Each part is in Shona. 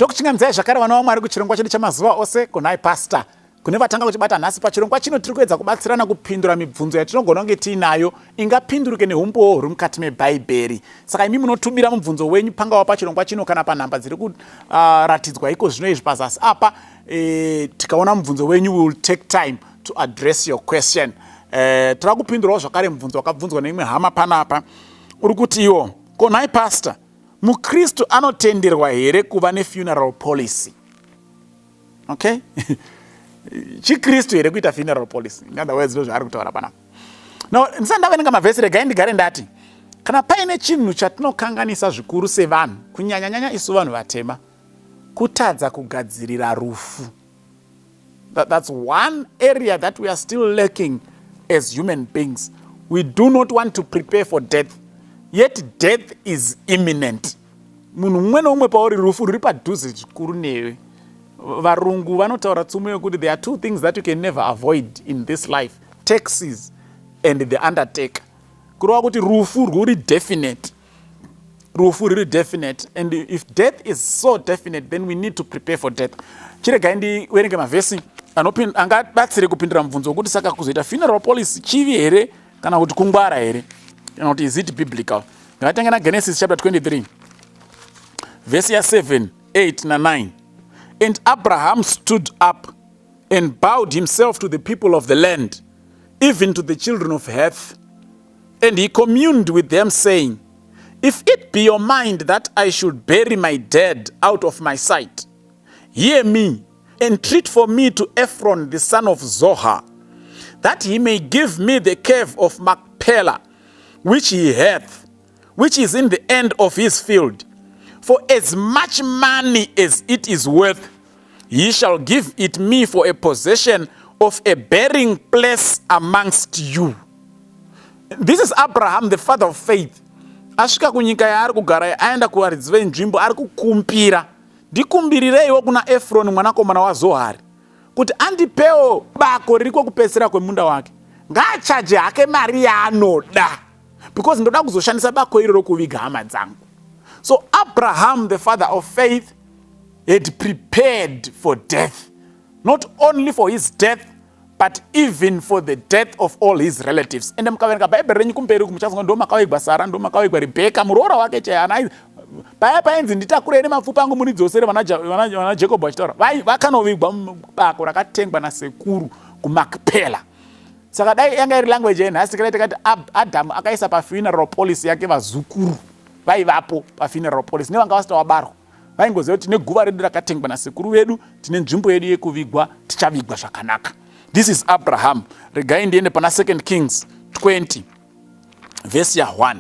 Tokuchingamdzai zvakare vana vaMwari kuchirongwa chedu chamazuva ose kunhai pastor. Kune vatanga kuchibata nhasi pachirongwa chino tiri kuedza kubatsirana kupindura mibvunzo yatinogona kunge tiinayo ingapinduruke neumbowo huri mukati mebhaibheri. Saka imi munotubira mubvunzo wenyu pangawa pachirongwa chino kana panhamba dziri kuratidzwa iko zvino izvi pazasi apa. Tikaona mubvunzo wenyu, we will take time to address your question. Tira kupindurawo zvakare mubvunzo wakabvunzwa neimwe hama panapa. Uri kuti iwo, konhai pastor, MUKRISTU anotenderwa here kuva nefuneral policy? Okay? ChiKristu here kuita funeral policy? In other words, zvaari kutaura panapa. Now, ndisati ndaverenga mavhesi regai ndigare ndati, kana paine chinhu chatinokanganisa zvikuru sevanhu, kunyanya isu vanhu vatema, kutadza kugadzirira rufu. That's one area that we are still lacking as human beings. We do not want to prepare for death. Yet death is imminent. Munhu umwe noumwe pauri rufu ruri padhuze zvikuru newe. Varungu vanotaura tsumo yokuti there are two things that you can never avoid in this life: taxes and the undertaker. Kurova kuti rufu ruri definite. Rufu ruri definite. And if death is so definite, then we need to prepare for death. Chiregai ndiwerenge mavhesi angabatsire kupindura mubvunzo wokuti saka kuzoita funeral policy chivi here kana kuti kungwara here, kana kuti is it biblical? Ngatitange naGenesis chapter 23 verse 7, 8 na 9. And Abraham stood up and bowed himself to the people of the land, even to the children of Heth. And he communed with them, saying, If it be your mind that I should bury my dead out of my sight, hear me, entreat for me to Ephron the son of Zohar, that he may give me the cave of Machpelah, which he hath, which is in the end of his field. For as much money as it is worth, he shall give it me for a possession of a burying place amongst you. This is Abraham, the father of faith. Asvika kunyika yaari kugara, aenda kuvaridzi venzvimbo, ari kukumbira, ndikumbirireiwo kuna Efroni mwanakomana waZohari kuti andipewo bako ririko kupedzisira kwemunda wake, ngaachaje hake mari yaanoda, because ndoda kuzoshandisa bako iroro kuviga hama dzangu. So Abraham, the father of faith, had prepared for death, not only for his death, but even for the death of all his relatives. And mukaverenga bhaibheri renyu kumberi kumuchazonga ndo makavaigwa Sara, ndo makavaigwa Rebeka, muroora wake chaiye paya painzi nditakurei nemapfupa angu munidzosere vana Jacob vachitaura, vakanovigwa mubako rakatengwa nasekuru kuMachpelah. Saka dai yanga iri language yenhasi tikati Adhamu akaisa pafuneral policy yake vazukuru vaivapo pafuneral policy nevanga vasita vabarwa, vaingoziva kuti tine guva redu rakatengwa nasekuru vedu, tine nzvimbo yedu yekuvigwa, tichavigwa zvakanaka. This is Abraham. Regai ndiende pana 2 Kings 20 verse 1.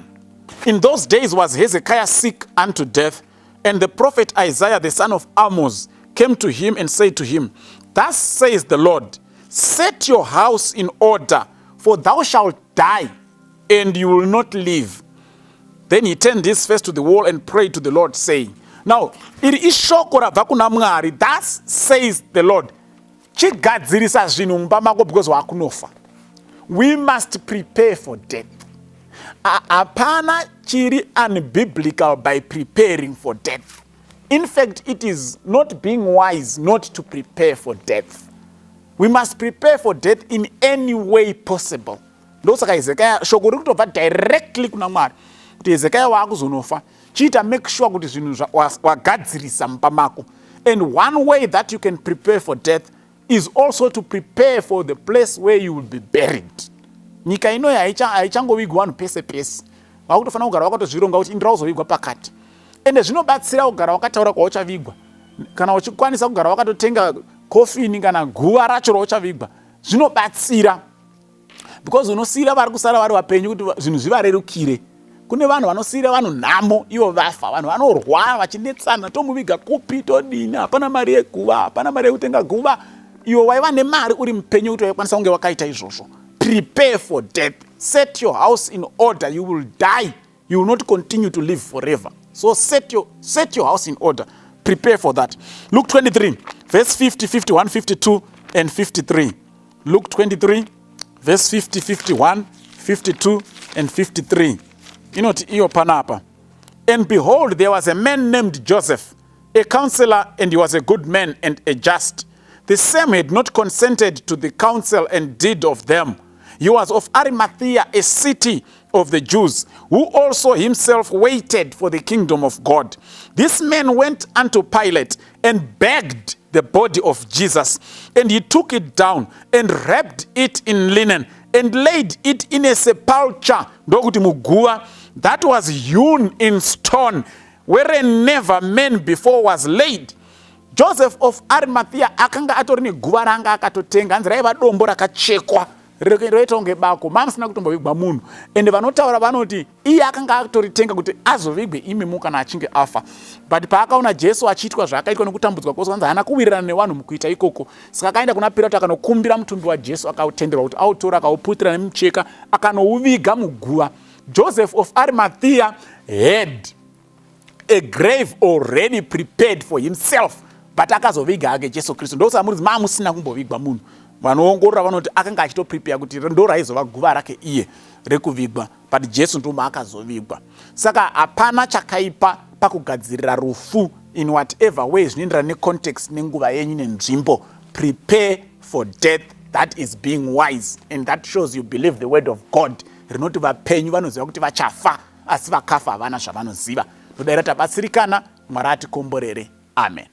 In those days was Hezekiah sick unto death, and the prophet Isaiah the son of Amos came to him and said to him, Thus says the Lord, set your house in order, for thou shalt die, and you will not live. Then he turned his face to the wall and prayed to the Lord, saying, Now, iri ishoko rabva kuna Mwari, thus says the Lord, chigadzirisa zvinhu mumba mako because wakunofa. We must prepare for death. Apana chiri unbiblical by preparing for death. In fact, it is not being wise not to prepare for death. We must prepare for death in any way possible. Ndosaka Hezekiah shoko riri kutobva directly kuna Mwari kuti Hezekiah waakuzonofa, chiita make sure kuti zvinhu wagadzirisa mumba mako. And one way that you can prepare for death is also to prepare for the place where you will be buried. Nyika ino haichangovigwa vanhu pese pese. Wakutofanira kugara wakatozvironga kuti indira kuzovigwa pakati. Ende zvinobatsira kugara wakataura kwauchavigwa. Kana uchikwanisa kugara wakatotenga kofini kana guva racho rauchavigwa, zvinobatsira. Because unosiyira vari kusara vari vapenyu kuti zvinhu zvivarerukire. Kune vanhu vanosiyira vanhu nhamo, ivo vafa. Vanhu vanorwara vachinetsana, tomuviga kupi, todini, hapana mari yeguva, hapana mari yekutenga guva. Iwo waiva nemari uri mupenyu kuti waikwanisa kunge wakaita izvozvo. Prepare for death. Set your house in order. You will die. You will not continue to live forever. So set your house in order. Prepare for that. Luke 23, verse 50, 51, 52, and 53. Luke 23, verse 50, 51, 52, and 53. Iyo panapa. And behold, there was a man named Joseph, a counselor, and he was a good man and a just. The same had not consented to the counsel and deed of them. He was of Arimathea, a city of the Jews, who also himself waited for the kingdom of God. This man went unto Pilate and begged the body of Jesus, and he took it down and wrapped it in linen and laid it in a sepulchre, ndokuti muguva, that was hewn in stone, wherein never man before was laid. Joseph of Arimathea akanga atori neguva ranga akatotenga, hanzi raiva dombo rakachekwa roita kunge bako, mamusina kutombovigwa munhu, ende vanotaura vanoti iye akanga atoritenga kuti azovigwe imi kana achinge afa. But paakaona Jesu achiitwa zvakaitwa nekutambudzwa kwose, vanzi haana kuwirirana nevanhu mukuita ikoko, saka akaenda kuna Pirato akanokumbira mutumbi waJesu, akautenderwa kuti autora akauputira nemucheka akanouviga muguva. Joseph of Arimathea had a grave already prepared for himself, but akazoviga hake Jesu Kristu. Ndosamurizi mamusina kumbovigwa munhu. Vanoongorora vanoti akanga achitoprepare kuti ndo raizova guva rake iye rekuvigwa, but Jesu ndoma akazovigwa. Saka hapana chakaipa pakugadzirira rufu in whatever way zvinoenderana necontext nenguva yenyu nenzvimbo. Prepare for death, that is being wise, and that shows you believe the word of God. Rinoti vapenyu vanoziva kuti vachafa, asi vakafa havana zvavanoziva. Todaira tabatsirikana, Mwari atikomborere. Amen.